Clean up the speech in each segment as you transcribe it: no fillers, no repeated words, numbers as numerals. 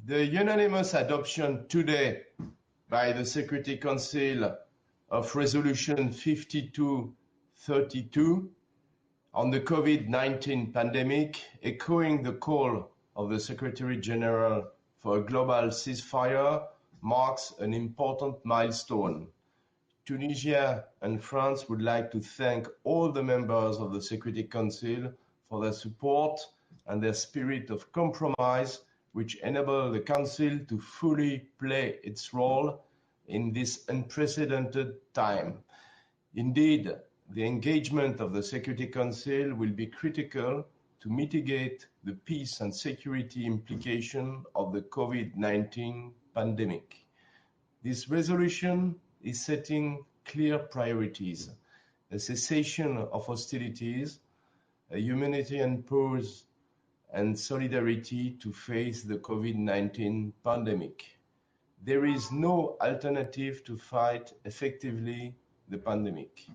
The unanimous adoption today by the Security Council of Resolution 5232 on the COVID-19 pandemic, echoing the call of the Secretary General for a global ceasefire, marks an important milestone. Tunisia and France would like to thank all the members of the Security Council for their support and their spirit of compromise, which enable the Council to fully play its role in this unprecedented time. Indeed, the engagement of the Security Council will be critical to mitigate the peace and security implications of the COVID-19 pandemic. This resolution is setting clear priorities: a cessation of hostilities, a humanitarian pause, and solidarity to face the COVID-19 pandemic. There is no alternative to fight effectively the pandemic.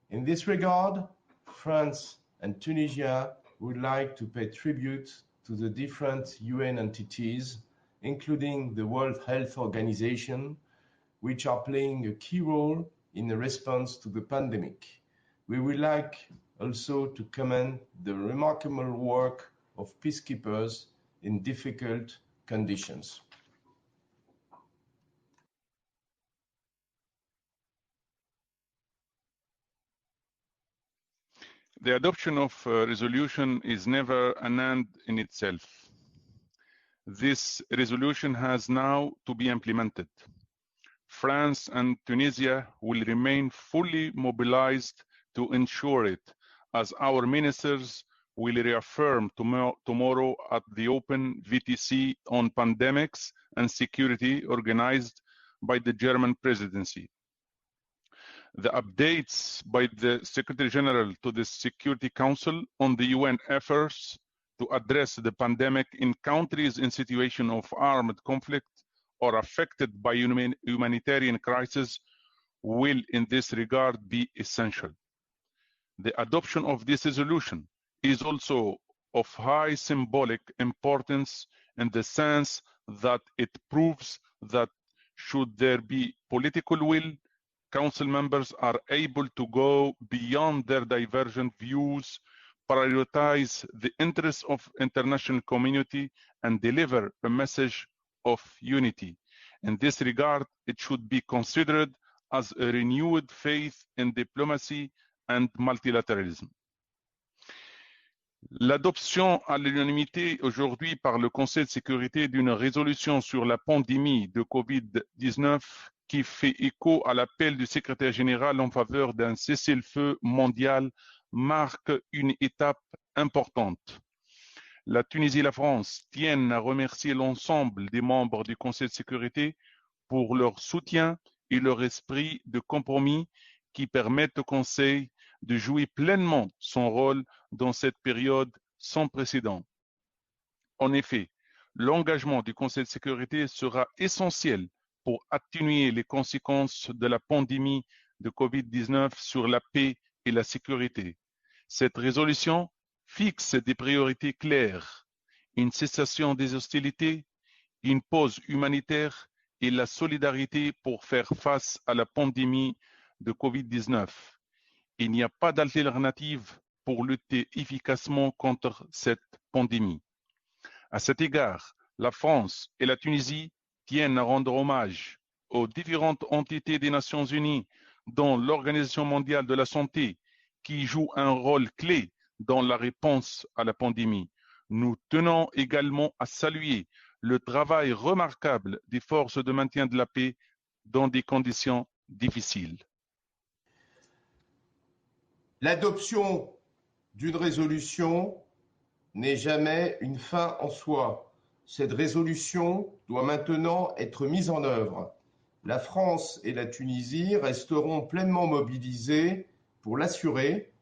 In this regard, France and Tunisia would like to pay tribute to the different UN entities, including the World Health Organization, which are playing a key role in the response to the pandemic. We would like also to commend the remarkable work of peacekeepers in difficult conditions. The adoption of a resolution is never an end in itself. This resolution has now to be implemented. France and Tunisia will remain fully mobilized to ensure it, as our ministers will reaffirm tomorrow at the Open VTC on Pandemics and Security organized by the German presidency. The updates by the Secretary General to the Security Council on the UN efforts to address the pandemic in countries in situation of armed conflict or affected by humanitarian crisis will in this regard be essential. The adoption of this resolution is also of high symbolic importance in the sense that it proves that should there be political will, Council members are able to go beyond their divergent views, prioritize the interests of international community, and deliver a message of unity. In this regard, it should be considered as a renewed faith in diplomacy and multilatéralisme. L'adoption à l'unanimité aujourd'hui par le Conseil de sécurité d'une résolution sur la pandémie de COVID-19 qui fait écho à l'appel du secrétaire général en faveur d'un cessez-le-feu mondial marque une étape importante. La Tunisie et la France tiennent à remercier l'ensemble des membres du Conseil de sécurité pour leur soutien et leur esprit de compromis qui permettent au Conseil de jouer pleinement son rôle dans cette période sans précédent. En effet, l'engagement du Conseil de sécurité sera essentiel pour atténuer les conséquences de la pandémie de COVID-19 sur la paix et la sécurité. Cette résolution fixe des priorités claires: une cessation des hostilités, une pause humanitaire et la solidarité pour faire face à la pandémie de COVID-19. Il n'y a pas d'alternative pour lutter efficacement contre cette pandémie. À cet égard, la France et la Tunisie tiennent à rendre hommage aux différentes entités des Nations Unies, dont l'Organisation mondiale de la santé, qui joue un rôle clé dans la réponse à la pandémie. Nous tenons également à saluer le travail remarquable des forces de maintien de la paix dans des conditions difficiles. L'adoption d'une résolution n'est jamais une fin en soi. Cette résolution doit maintenant être mise en œuvre. La France et la Tunisie resteront pleinement mobilisées pour l'assurer,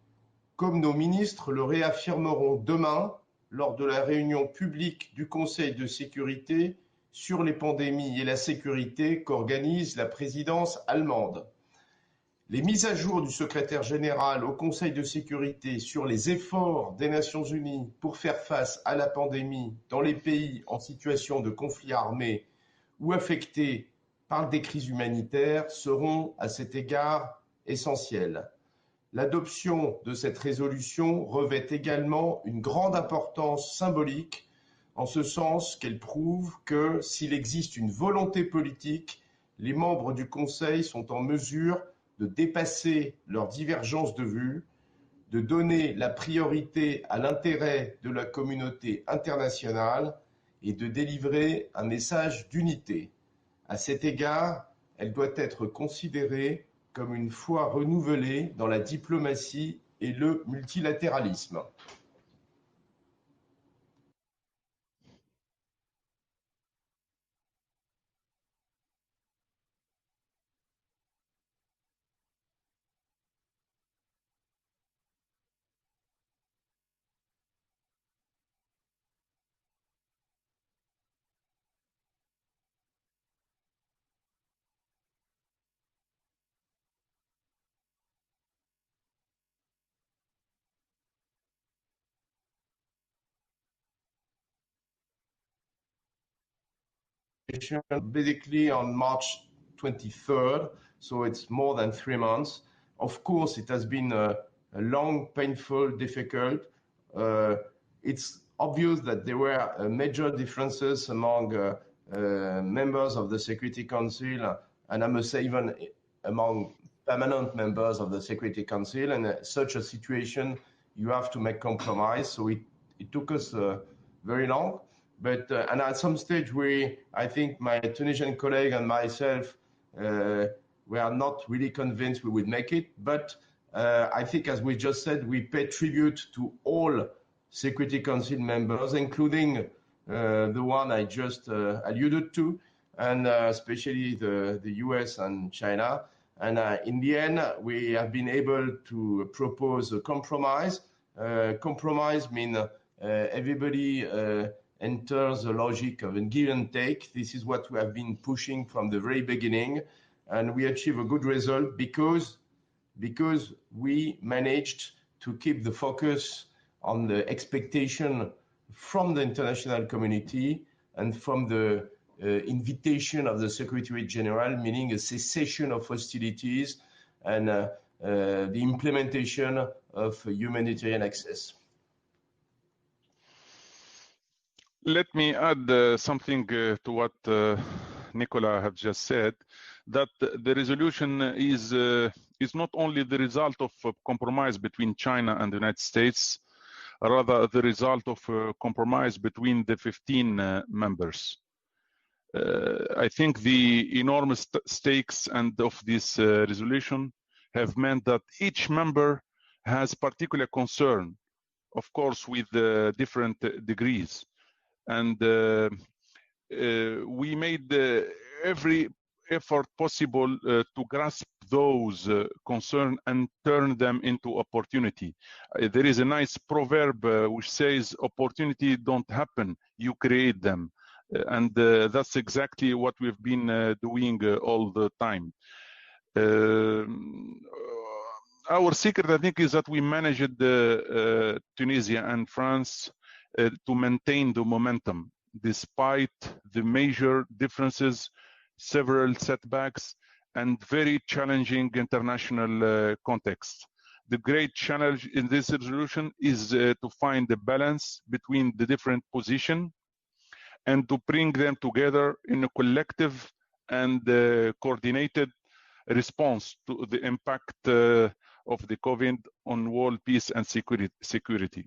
comme nos ministres le réaffirmeront demain lors de la réunion publique du Conseil de sécurité sur les pandémies et la sécurité qu'organise la présidence allemande. Les mises à jour du secrétaire général au Conseil de sécurité sur les efforts des Nations Unies pour faire face à la pandémie dans les pays en situation de conflit armé ou affectés par des crises humanitaires seront à cet égard essentielles. L'adoption de cette résolution revêt également une grande importance symbolique, en ce sens qu'elle prouve que s'il existe une volonté politique, les membres du Conseil sont en mesure de dépasser leurs divergences de vues, de donner la priorité à l'intérêt de la communauté internationale et de délivrer un message d'unité. À cet égard, elle doit être considérée comme une foi renouvelée dans la diplomatie et le multilatéralisme. Basically on March 23rd, so it's more than 3 months. Of course, it has been a long, painful, difficult. It's obvious that there were major differences among members of the Security Council, and I must say even among permanent members of the Security Council. And such a situation, you have to make compromise. So it took us very long. But and at some stage, I think my Tunisian colleague and myself, we are not really convinced we would make it. But I think, as we just said, we pay tribute to all Security Council members, including the one I just alluded to, and especially the US and China. And in the end, we have been able to propose a compromise. Compromise means everybody enters the logic of a give and take. This is what we have been pushing from the very beginning, and we achieve a good result because we managed to keep the focus on the expectation from the international community and from the invitation of the Secretary General, meaning a cessation of hostilities and the implementation of humanitarian access. Let me add something to what Nicola have just said, that the resolution is not only the result of a compromise between China and the United States, rather the result of a compromise between the 15 members. I think the enormous stakes of this resolution have meant that each member has particular concern, of course, with different degrees. And we made every effort possible to grasp those concerns and turn them into opportunity. There is a nice proverb which says, opportunity don't happen, you create them. And that's exactly what we've been doing all the time. Our secret, I think, is that we managed Tunisia and France to maintain the momentum despite the major differences, several setbacks, and very challenging international context. The great challenge in this resolution is to find the balance between the different positions and to bring them together in a collective and coordinated response to the impact of the COVID on world peace and security.